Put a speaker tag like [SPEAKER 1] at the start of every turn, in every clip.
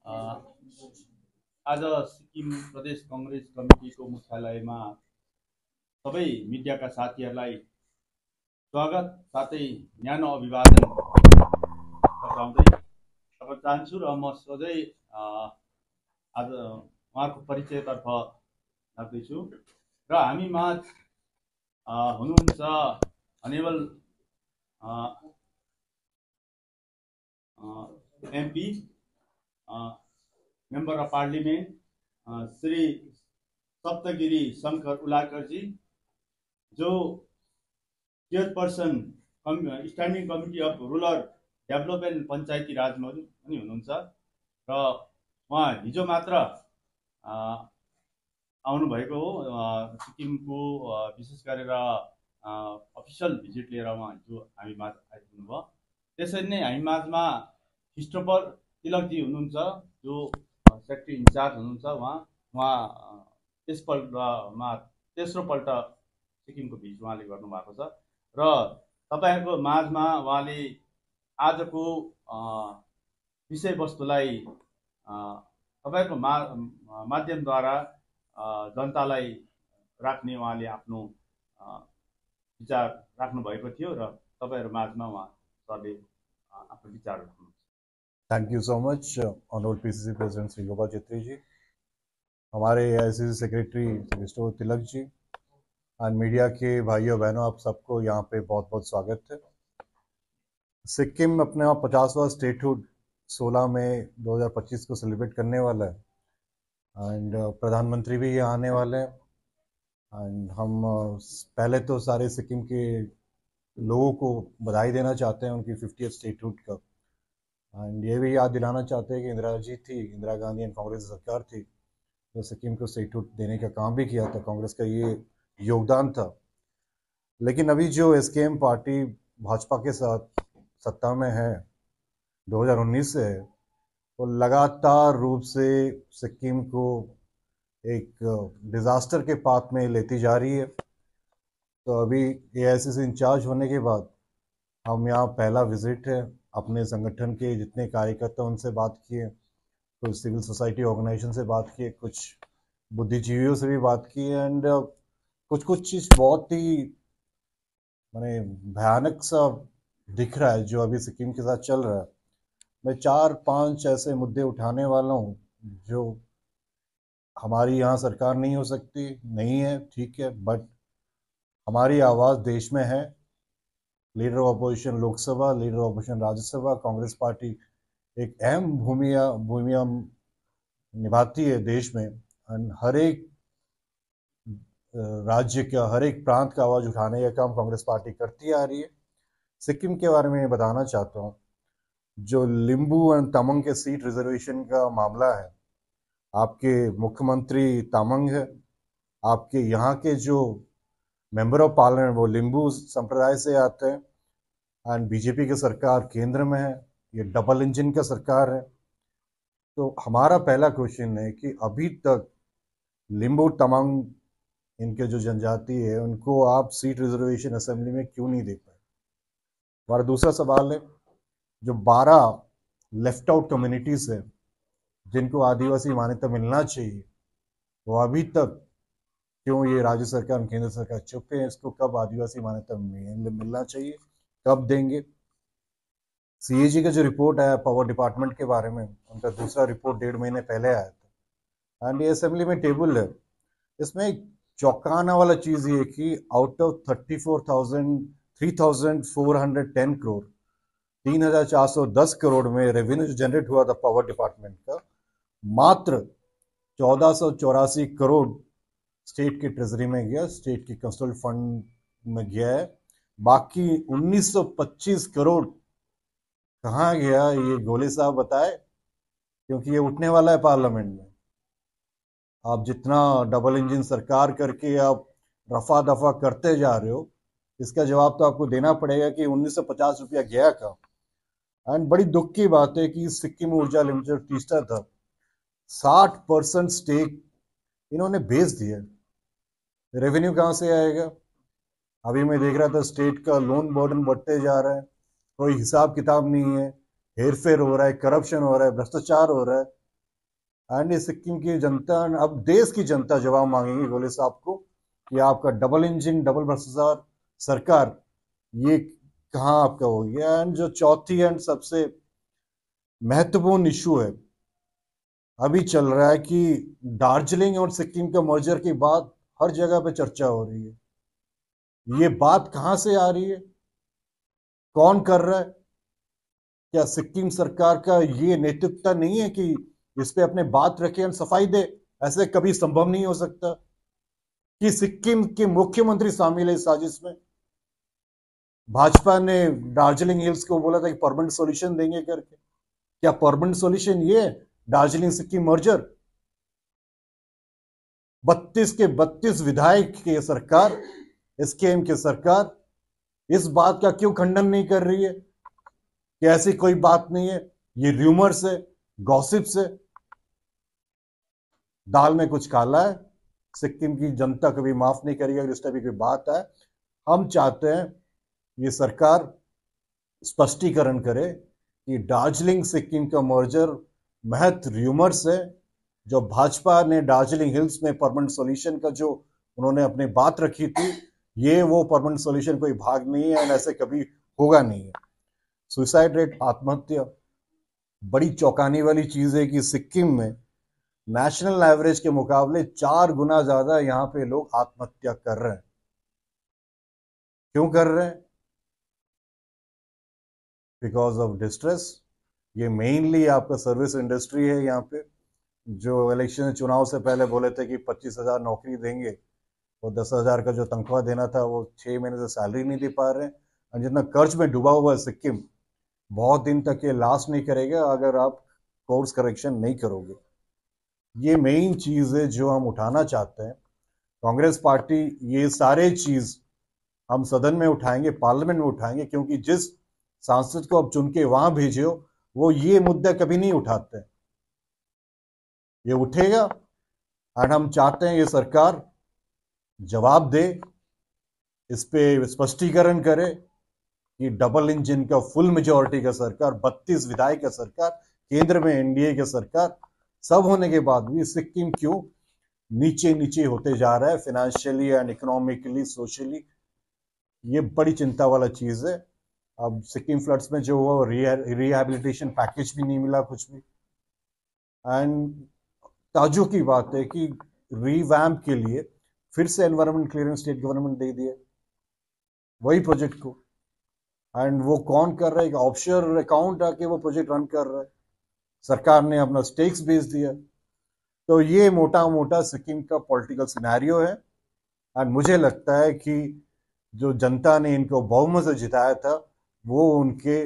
[SPEAKER 1] अ, आज सिक्किम प्रदेश कङ्ग्रेस कमिटीको मुख्यालयमा सबै मिडियाका साथीहरूलाई स्वागत साथै न्यानो अभिवादन पठाउँदै चाहन्छु र म सोझै आज उहाँको परिचयतर्फ लाग्दैछु र हामी माझ हुनुहुन्छ honourable MP member of parliament Shri Saptagiri Shankar Ulakaji, जो chairperson standing committee of rural development Panchayati राजमा पनि हुनुहुन्छ र उहाँ हिजो मात्र आउनुभएको हो। सिक्किमको विशेष गरेर अफिसियल भिजिट लिएर उहाँ हिजो हामी माझ आइपुग्नु भयो। त्यसरी नै हामी माझमा क्रिस्टोफर तिलकजी हुनुहुन्छ, जो सेक्रेटरी इन्चार्ज हुनुहुन्छ। उहाँ त्यसपल्टमा तेस्रोपल्ट सिक्किमको भिजिट उहाँले गर्नुभएको छ र तपाईँहरूको माझमा उहाँले आजको विषयवस्तुलाई तपाईँको माध्यमद्वारा जनतालाई राख्ने उहाँले आफ्नो विचार राख्नुभएको थियो र तपाईँहरू माझमा उहाँ सरले आफ्नो विचार राख्नुहुन्छ।
[SPEAKER 2] Thank you so much honourable PCC president Shri Gopal Chhetri ji, हमारे AICC secretary Christopher Tilak ji और मीडिया के भाइयों बहनों, आप सबको यहाँ पे बहुत बहुत स्वागत है। सिक्किम अपने 50वां स्टेटहुड 16 मई 2025 को सेलिब्रेट करने वाला है एंड प्रधानमंत्री भी यहाँ आने वाले हैं एंड हम पहले तो सारे सिक्किम के लोगों को बधाई देना चाहते हैं उनकी 50th स्टेटहुड का एंड ये भी याद दिलाना चाहते हैं कि इंदिरा गांधी एंड कांग्रेस सरकार थी जो सिक्किम को स्टेटहुड देने का काम भी किया था। कांग्रेस का ये योगदान था। लेकिन अभी जो एसकेएम पार्टी भाजपा के साथ सत्ता में है 2019 से है, वो लगातार रूप से सिक्किम को एक डिजास्टर के पाथ में लेती जा रही है। तो अभी एआईसीसी इंचार्ज होने के बाद हम यहाँ पहला विजिट है, अपने संगठन के जितने कार्यकर्ता उनसे बात किए, कुछ सिविल सोसाइटी ऑर्गेनाइजेशन से बात किए, कुछ बुद्धिजीवियों से भी बात की एंड कुछ चीज बहुत ही माने भयानक सा दिख रहा है जो अभी सिक्किम के साथ चल रहा है। मैं 4-5 ऐसे मुद्दे उठाने वाला हूँ जो हमारी यहाँ सरकार नहीं हो सकती, नहीं है, ठीक है, बट हमारी आवाज़ देश में है। Leader of opposition Lok Sabha, leader of opposition Rajya Sabha, Congress party एक अहम भूमिका निभाती है देश में एंड हर एक राज्य का, हर एक प्रांत का आवाज़ उठाने का काम कांग्रेस पार्टी करती आ रही है। सिक्किम के बारे में बताना चाहता हूँ, जो लिम्बू एंड तमंग के सीट रिजर्वेशन का मामला है, आपके मुख्यमंत्री तमंग है, आपके यहाँ के जो मेंबर ऑफ पार्लियामेंट वो लिम्बू संप्रदाय से आते हैं एंड बीजेपी की सरकार केंद्र में है, ये डबल इंजन का सरकार है। तो हमारा पहला क्वेश्चन है कि अभी तक लिम्बू तमंग इनके जो जनजाति है उनको आप सीट रिजर्वेशन असेंबली में क्यों नहीं दे पाए। हमारा दूसरा सवाल है, जो 12 लेफ्ट आउट कम्युनिटीज है जिनको आदिवासी मान्यता मिलना चाहिए, वो अभी तक क्यों ये राज्य सरकार और केंद्र सरकार चुप है। इसको कब आदिवासी मान्यता मिलना चाहिए, कब देंगे। सीएजी का जो रिपोर्ट आया पावर डिपार्टमेंट के बारे में, उनका दूसरा रिपोर्ट 1.5 महीने पहले आया था एंड ये असेंबली में टेबल है। इसमें एक चौंकाना वाला चीज ये कि आउट ऑफ 3,410 करोड़ 3,410 करोड़ में रेवेन्यू जो जनरेट हुआ था पावर डिपार्टमेंट का, मात्र 1,484 करोड़ स्टेट के ट्रेजरी में गया, स्टेट के कंस्ट्रक्शन फंड में गया है। बाकी 1,925 करोड़ कहाँ गया, ये गोले साहब बताए, क्योंकि ये उठने वाला है पार्लियामेंट में। आप जितना डबल इंजन सरकार करके आप रफा दफा करते जा रहे हो, इसका जवाब तो आपको देना पड़ेगा कि 1,950 रुपया गया कहाँ। एंड बड़ी दुख की बात है कि सिक्किम ऊर्जा लिमिटेड तीसरा था, 60% स्टेक इन्होंने बेच दिया। रेवेन्यू कहाँ से आएगा। अभी मैं देख रहा था स्टेट का लोन बर्डन बढ़ते जा रहा है, कोई हिसाब किताब नहीं है, हेर फेर हो रहा है, करप्शन हो रहा है, भ्रष्टाचार हो रहा है। एंड सिक्किम की जनता, अब देश की जनता जवाब मांगेगी गोले साहब को कि आपका डबल इंजन डबल भ्रष्टाचार सरकार ये कहाँ आपका हो गया। एंड जो चौथी एंड सबसे महत्वपूर्ण इशू है अभी चल रहा है कि दार्जिलिंग और सिक्किम का मर्जर की बात हर जगह पे चर्चा हो रही है। ये बात कहां से आ रही है, कौन कर रहा है? क्या सिक्किम सरकार का ये नैतिकता नहीं है कि इस पे अपने बात रखे और सफाई दे? ऐसे कभी संभव नहीं हो सकता कि सिक्किम के मुख्यमंत्री शामिल है इस साजिश में। भाजपा ने दार्जिलिंग हिल्स को बोला था कि परमानेंट सॉल्यूशन देंगे करके। क्या परमानेंट सॉल्यूशन ये है दार्जिलिंग सिक्किम मर्जर? 32 के 32 विधायक की सरकार, एसकेएम की सरकार इस बात का क्यों खंडन नहीं कर रही है कि ऐसी कोई बात नहीं है, ये र्यूमर्स है, गॉसिप्स है? दाल में कुछ काला है। सिक्किम की जनता कभी माफ नहीं करेगी अगर इस तरह की कोई बात है। हम चाहते हैं ये सरकार स्पष्टीकरण करे कि दार्जिलिंग सिक्किम का मर्जर महज र्यूमर्स है। जो भाजपा ने दार्जिलिंग हिल्स में परमानेंट सॉल्यूशन का जो उन्होंने अपनी बात रखी थी, ये वो परमानेंट सॉल्यूशन कोई भाग नहीं है, एंड ऐसे कभी होगा नहीं है। सुसाइड रेट, आत्महत्या, बड़ी चौंकाने वाली चीज है कि सिक्किम में नेशनल एवरेज के मुकाबले 4 गुना ज्यादा यहाँ पे लोग आत्महत्या कर रहे हैं। क्यों कर रहे हैं? Because of distress. ये मेनली आपका सर्विस इंडस्ट्री है यहाँ पे, जो इलेक्शन चुनाव से पहले बोले थे कि 25,000 नौकरी देंगे और 10,000 का जो तनख्वाह देना था वो 6 महीने से सैलरी नहीं दे पा रहे हैं। और जितना कर्ज में डूबा हुआ है सिक्किम, बहुत दिन तक ये लास्ट नहीं करेगा अगर आप कोर्स करेक्शन नहीं करोगे। ये मेन चीज है जो हम उठाना चाहते हैं। कांग्रेस पार्टी ये सारे चीज हम सदन में उठाएंगे, पार्लियामेंट में उठाएंगे, क्योंकि जिस सांसद को आप चुन के वहां भेजे हो वो ये मुद्दा कभी नहीं उठाते। ये उठेगा और हम चाहते हैं ये सरकार जवाब दे, इस पे स्पष्टीकरण करे कि डबल इंजन का फुल मेजोरिटी का सरकार, 32 विधायक का सरकार, केंद्र में एनडीए की सरकार, सब होने के बाद भी सिक्किम क्यों नीचे नीचे होते जा रहा है फाइनेंशियली एंड इकोनॉमिकली, सोशली। ये बड़ी चिंता वाला चीज है। अब सिक्किम फ्लड्स में जो हुआ रिहैबिलिटेशन पैकेज भी नहीं मिला कुछ भी। एंड ताज्जुब की बात है कि रीवैम्प के लिए फिर से एनवायरमेंट क्लियरेंस स्टेट गवर्नमेंट दे दिया वही प्रोजेक्ट को। एंड वो कौन कर रहा है? ऑफशोर अकाउंट आके वो प्रोजेक्ट रन कर रहा है। सरकार ने अपना स्टेक्स बेच दिया। तो ये मोटा मोटा सिक्किम का पॉलिटिकल सिनेरियो है। एंड मुझे लगता है कि जो जनता ने इनको बहुमत से जिताया था वो उनके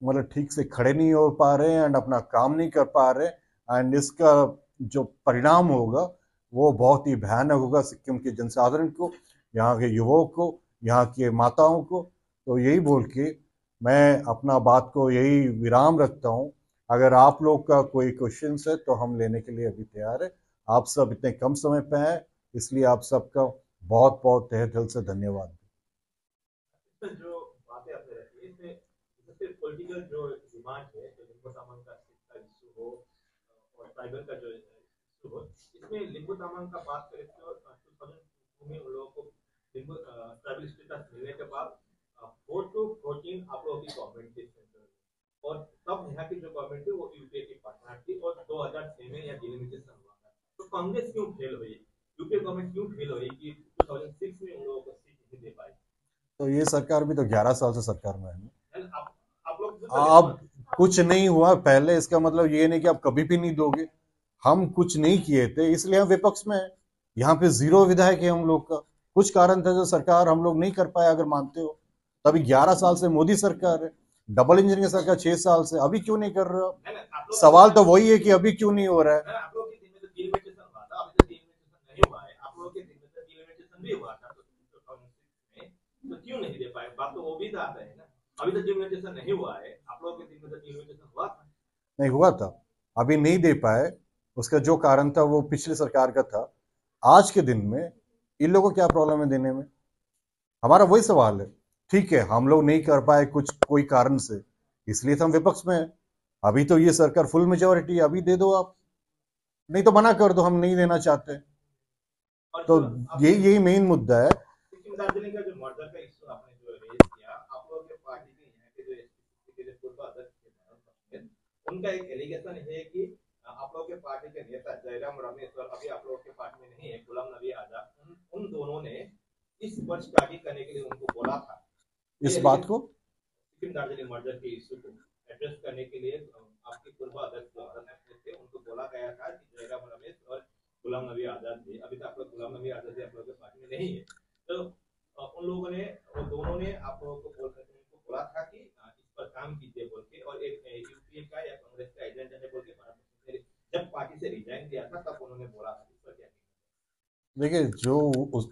[SPEAKER 2] मतलब ठीक से खड़े नहीं हो पा रहे हैं एंड अपना काम नहीं कर पा रहे। एंड इसका जो परिणाम होगा वो बहुत ही भयानक होगा सिक्किम के जनसाधारण को, यहाँ के युवाओं को, यहाँ के माताओं को। तो यही बोल के मैं अपना बात को यही विराम रखता हूँ। अगर आप लोग का कोई क्वेश्चन है तो हम लेने के लिए अभी तैयार है। आप सब इतने कम समय पे हैं, इसलिए आप सबका बहुत बहुत तहे दिल से धन्यवाद।
[SPEAKER 3] जो बातें आपने रखी है इसमें सबसे पॉलिटिकल जो डिमांड है, जो लिंगो तामांग का इशू हो और ट्राइबल का जो इशू हो, इसमें लिंगो तामांग का बात करें तो 2002 में उन लोगों को लिंगो ट्राइबल स्टेटस मिलने के बाद 4 to 14 आप लोगों की गवर्नमेंट थी सेंट्रल, और तब यहाँ की जो गवर्नमेंट थी वो यूपीए की पार्टनर थी और 2006 में यह डिलिमिटेशन हुआ था। तो कांग्रेस क्यों फेल हुई, यूपीए गवर्नमेंट क्यों फेल हुई कि 2006 में उन लोगों को सीट नहीं दे पाई?
[SPEAKER 2] तो ये सरकार भी तो 11 साल से सरकार में है।
[SPEAKER 3] आप लोग
[SPEAKER 2] अब कुछ नहीं हुआ पहले, इसका मतलब ये नहीं कि आप कभी भी नहीं दोगे। हम कुछ नहीं किए थे इसलिए हम विपक्ष में है। यहाँ पे 0 विधायक है हम लोग का। कुछ कारण था जो सरकार हम लोग नहीं कर पाए, अगर मानते हो। तभी 11 साल से मोदी सरकार है, डबल इंजन की सरकार 6 साल से, अभी क्यों नहीं कर रहे हो? सवाल तो वही है कि अभी क्यों नहीं हो रहा है।
[SPEAKER 3] आप लोग के दिन में तो डिलिमिटेशन हुआ था, अभी तक डिलिमिटेशन नहीं हुआ है। आप लोग के दिन में तो डिलिमिटेशन भी हुआ था, तो क्यों नहीं दे पाए? बात तो वो भी तो आता है ना, अभी तक डिलिमिटेशन नहीं हुआ है, आप लोग के दिन में तो डिलिमिटेशन हुआ था।
[SPEAKER 2] नहीं हुआ था, अभी नहीं दे पाए। उसका जो कारण था वो पिछले सरकार का था। आज के दिन में इन लोगों को क्या प्रॉब्लम है देने में? हमारा वही सवाल है। ठीक है, हम लोग नहीं कर पाए कुछ कोई कारण से, इसलिए तो हम विपक्ष में है। अभी तो ये सरकार फुल मेजोरिटी, अभी दे दो आप। नहीं तो मना कर दो, हम नहीं देना चाहते।
[SPEAKER 3] और
[SPEAKER 2] तो
[SPEAKER 3] जो आप
[SPEAKER 2] यही मेन मुद्दा है।
[SPEAKER 3] सिक्किम दार्जिलिंग का जो मर्जर का इश्यू आपने जो रेज किया, आप लोगों के पार्टी के यहाँ के जो एसपीसीसी के जो पूर्व अध्यक्ष थे मनोज पटेल, उनका एक एलिगेशन है कि आप लोगों के पार्टी के नेता जयराम रमेश और अभी आप लोगों के पार्टी में नहीं है गुलाम नबी आजाद, उन दोनों ने इस वर्ष टारगेट करने के लिए उनको बोला था। ये
[SPEAKER 2] इस बात
[SPEAKER 3] एलिगेशन
[SPEAKER 2] को
[SPEAKER 3] सिक्किम दार्जिलिंग मर्जर के इश्यू को एड्रेस करने के लिए आपके पूर्व अध्यक्ष जो अध्यक्ष थे उनको बोला गया था कि जयराम रमेश और गुलाम नबी आजाद थे। अभी तक आप लोग गुलाम नबी आजाद आप लोगों के पार्टी में नहीं है, तो उन लोगों ने, वो दोनों ने आप लोगों को उनको बोला था कि इस पर काम कीजिए बोल के, और एक यूपीए का या कांग्रेस का एजेंडा है बोल के जब पार्टी से रिजाइन दिया था तब उन्होंने बोला था। इस पर क्या?
[SPEAKER 2] देखिए, जो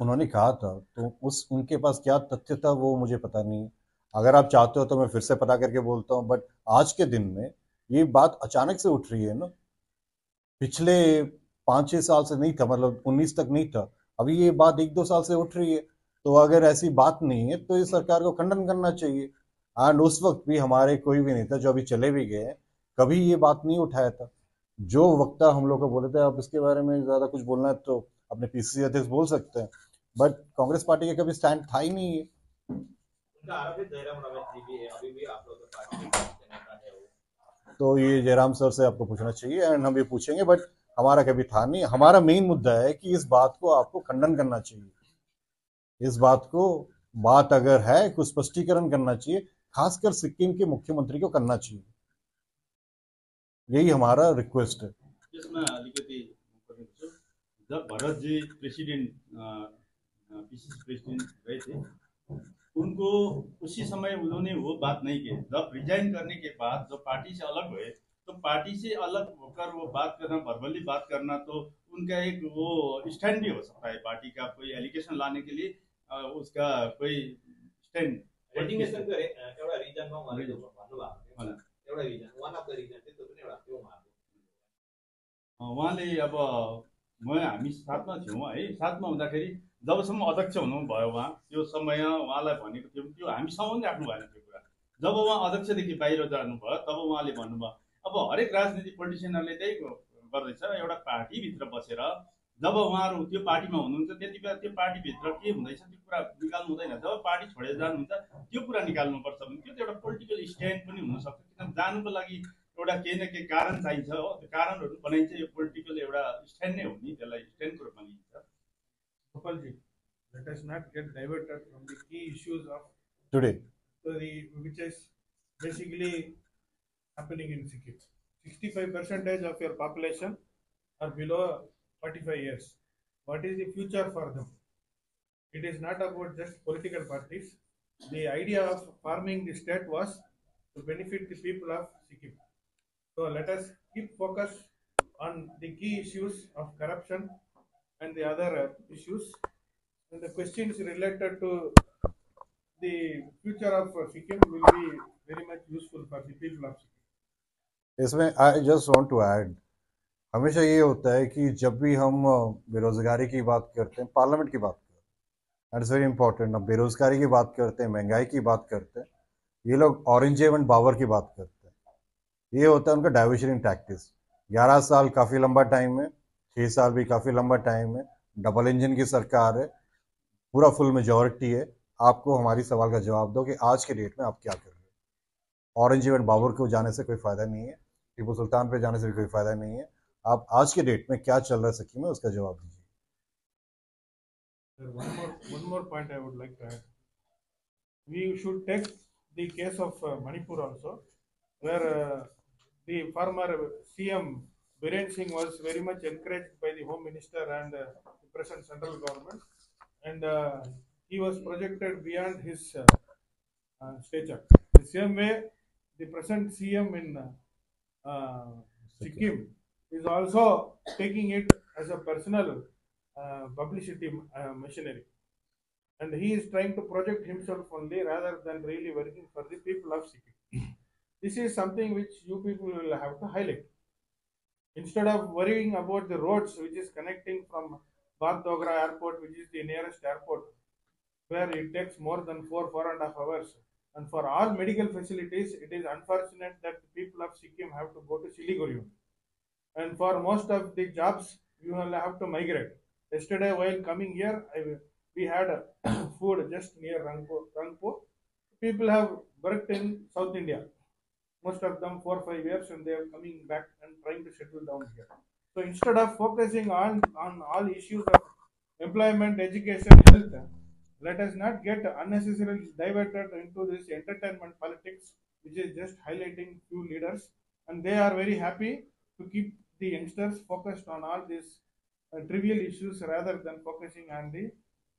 [SPEAKER 2] उन्होंने कहा था, तो उस उनके पास क्या तथ्य था वो मुझे पता नहीं। अगर आप चाहते हो तो मैं फिर से पता करके बोलता हूँ, बट आज के दिन में ये बात अचानक से उठ रही है ना। पिछले 5-6 साल से नहीं था, मतलब 19 तक नहीं था। अभी ये बात 1-2 साल से उठ रही है। तो अगर ऐसी बात नहीं है तो इस सरकार को खंडन करना चाहिए। एंड उस वक्त भी हमारे कोई भी नेता जो अभी चले भी गए हैं, कभी ये बात नहीं उठाया था। जो वक्ता हम लोग को बोले थे, आप इसके बारे में ज्यादा कुछ बोलना है तो अपने पीसीसी अध्यक्ष बोल सकते हैं, बट कांग्रेस पार्टी का कभी स्टैंड था ही नहीं है।
[SPEAKER 3] उनका आरोप है जयराम रमेश जी भी है, अभी भी आप लोगों के पार्टी के नेता है वो।
[SPEAKER 2] तो ये जयराम सर से आपको पूछना चाहिए एंड हम ये पूछेंगे, बट हमारा कभी था नहीं। हमारा मेन मुद्दा है कि इस बात को आपको खंडन करना चाहिए। इस बात को, बात अगर है कुछ स्पष्टीकरण करना चाहिए, खासकर सिक्किम के मुख्यमंत्री को करना चाहिए। यही हमारा रिक्वेस्ट है।
[SPEAKER 1] त्यसमा अलिकति म गर्छु। जब भरतजी प्रेसिडेंट पीसीसी प्रेसिडेंट रहे थे, उनको उसी समय उन्होंने वो बात नहीं की। जब रिजाइन करने के बाद जब पार्टी से अलग हुए, तो पार्टी से अलग होकर वो बात करना, वर्बली बात करना, तो उनका एक वो स्टैंड भी हो सकता है पार्टी का। कोई एलिगेशन लाने के लिए उसका कोई स्टैंड
[SPEAKER 3] रेजिग्नेसनको एउटा रिजनमा उहाँले भन्नुभएको थियो, एउटा reason, one of the reason चाहिँ त्यो पनि एउटा थियो उहाँको।
[SPEAKER 1] उहाँले अब हामी साथमा थियौँ है। साथमा हुँदाखेरि जबसम्म अध्यक्ष हुनुभयो उहाँ, त्यो समय उहाँलाई भनेको थियौँ, त्यो हामीसँग पनि राख्नु भएन त्यो कुरा। जब उहाँ अध्यक्षदेखि बाहिर जानुभयो तब उहाँले भन्नुभयो। अब हरेक राजनीतिक पोलिटिसियनहरूले त्यही गर्दैछ, एउटा पार्टीभित्र बसेर जब उहाँहरू त्यो पार्टीमा हुनुहुन्छ त्यति बेला त्यो पार्टीभित्र के हुँदैछ त्यो कुरा निकाल्नु हुँदैन। जब पार्टी छोडेर जानुहुन्छ त्यो कुरा निकाल्नुपर्छ भने त्यो त एउटा पोलिटिकल स्ट्यान्ड पनि हुनसक्छ। किन जानुको लागि एउटा केही न केही कारण चाहिन्छ हो, त्यो कारणहरू बनाइन्छ। यो पोलिटिकल एउटा स्ट्यान्ड नै हो नि, त्यसलाई स्ट्यान्डको रूपमा लिइन्छ।
[SPEAKER 4] Gopalji, let us not get diverted from the key issues of
[SPEAKER 2] today
[SPEAKER 4] which is basically happening in Sikkim. 65% of your population are below 45 years. What is the future for them? It is not about just political parties. The idea of forming the state was to benefit the people of Sikkim. So let us keep focus on the key issues of corruption and the other issues. And the questions related to the future of Sikkim will be very much useful for the people of Sikkim.
[SPEAKER 2] इसमें I just want to add, हमेशा ये होता है कि जब भी हम बेरोजगारी की बात करते हैं, पार्लियामेंट की बात करते हैं, इट्स वेरी इंपॉर्टेंट। अब बेरोजगारी की बात करते हैं, महंगाई की बात करते हैं, ये लोग औरंगजेब बाबर की बात करते हैं। ये होता है उनका डाइवर्शनिंग टैक्टिस। 11 साल काफ़ी लंबा टाइम है, 6 साल भी काफ़ी लंबा टाइम है। डबल इंजन की सरकार है, पूरा फुल मेजॉरिटी है। आपको हमारी सवाल का जवाब दो कि आज के डेट में आप क्या कर रहे हो। औरंगजेब बाबर को जाने से कोई फ़ायदा नहीं है, टीपू सुल्तान पे जाने से भी कोई फ़ायदा नहीं है। आप आज के डेट में क्या चल रहा है सिक्किम में, उसका जवाब दीजिए।
[SPEAKER 4] One more point I would like to add. We should take the case of Manipur also, where the former CM Biren Singh was very much encouraged by the Home Minister and the present central government, and he was projected beyond his stature. The same way, the present CM in Sikkim is also taking it as a personal publicity machinery, and he is trying to project himself only rather than really working for the people of Sikkim. This is something which you people will have to highlight. Instead of worrying about the roads which is connecting from Bagdogra airport, which is the nearest airport, where it takes more than 4.5 hours, and for all medical facilities, it is unfortunate that the people of Sikkim have to go to Siliguri. and for most of the jobs, you will have to migrate. Yesterday, while coming here, we had food just near Rangpur. People have worked in South India, most of them 4 or 5 years, and they are coming back and trying to settle down here. So instead of focusing on all issues of employment, education, health, let us not get unnecessarily diverted into this entertainment politics, which is just highlighting few leaders, and they are very happy to keep the youngsters focused on all these trivial issues rather than focusing on the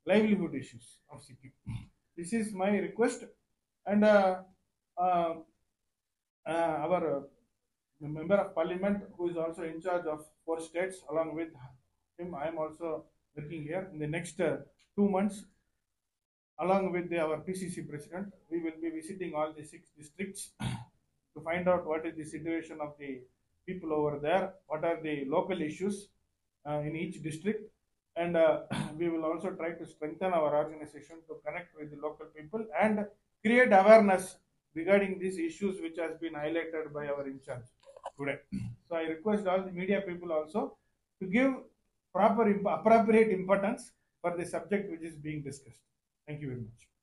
[SPEAKER 4] livelihood issues of Sikkim. This is my request, and uh, our member of parliament, who is also in charge of 4 states, along with him, I am also working here. In the next 2 months, along with our PCC president, we will be visiting all the 6 districts to find out what is the situation of the people over there, what are the local issues in each district, and we will also try to strengthen our organization to connect with the local people and create awareness regarding these issues which has been highlighted by our in charge today. So I request all the media people also to give appropriate importance for the subject which is being discussed. Thank you very much.